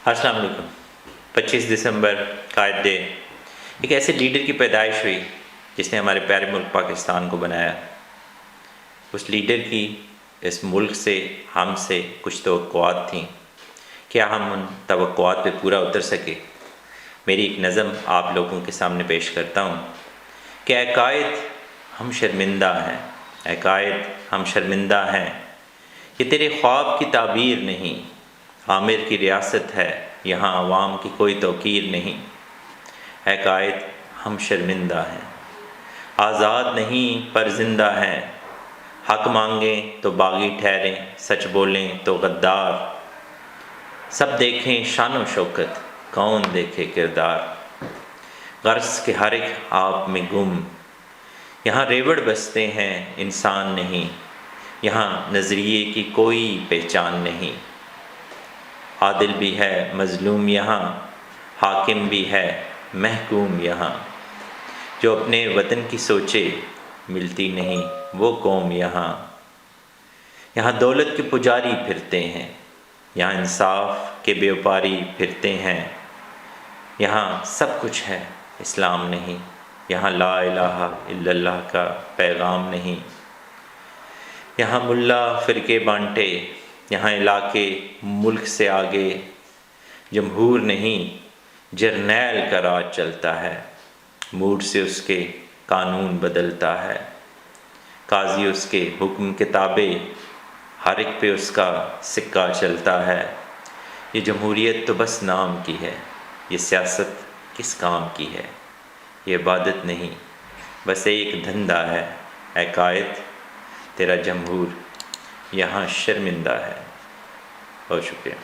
السلام علیکم۔ 25 دسمبر قائد ڈے، ایک ایسے لیڈر کی پیدائش ہوئی جس نے ہمارے پیارے ملک پاکستان کو بنایا۔ اس لیڈر کی اس ملک سے، ہم سے کچھ توقعات تھیں، کیا ہم ان توقعات پہ پورا اتر سکے؟ میری ایک نظم آپ لوگوں کے سامنے پیش کرتا ہوں کہ اے قائد ہم شرمندہ ہیں، اے قائد ہم شرمندہ ہیں، یہ تیرے خواب کی تعبیر نہیں، عامر کی ریاست ہے یہاں عوام کی کوئی توقیر نہیں۔ اے قائد ہم شرمندہ ہیں، آزاد نہیں پر زندہ ہیں، حق مانگیں تو باغی ٹھہریں، سچ بولیں تو غدار، سب دیکھیں شان و شوکت کون دیکھے کردار، غرض کے ہر ایک آپ میں گم، یہاں ریوڑ بستے ہیں انسان نہیں، یہاں نظریے کی کوئی پہچان نہیں، عادل بھی ہے مظلوم یہاں، حاکم بھی ہے محکوم یہاں، جو اپنے وطن کی سوچے ملتی نہیں وہ قوم یہاں، یہاں دولت کے پجاری پھرتے ہیں، یہاں انصاف کے بیوپاری پھرتے ہیں، یہاں سب کچھ ہے اسلام نہیں، یہاں لا الہ الا اللہ کا پیغام نہیں، یہاں ملا فرقے بانٹے، یہاں علاقے ملک سے آگے، جمہور نہیں جرنیل کا راج چلتا ہے، موڈ سے اس کے قانون بدلتا ہے، قاضی اس کے حکم کے تابع، ہر ایک پہ اس کا سکہ چلتا ہے، یہ جمہوریت تو بس نام کی ہے، یہ سیاست کس کام کی ہے، یہ عبادت نہیں بس ایک دھندا ہے، اے قائد تیرا جمہور یہاں شرمندہ ہے۔ بہت شکریہ۔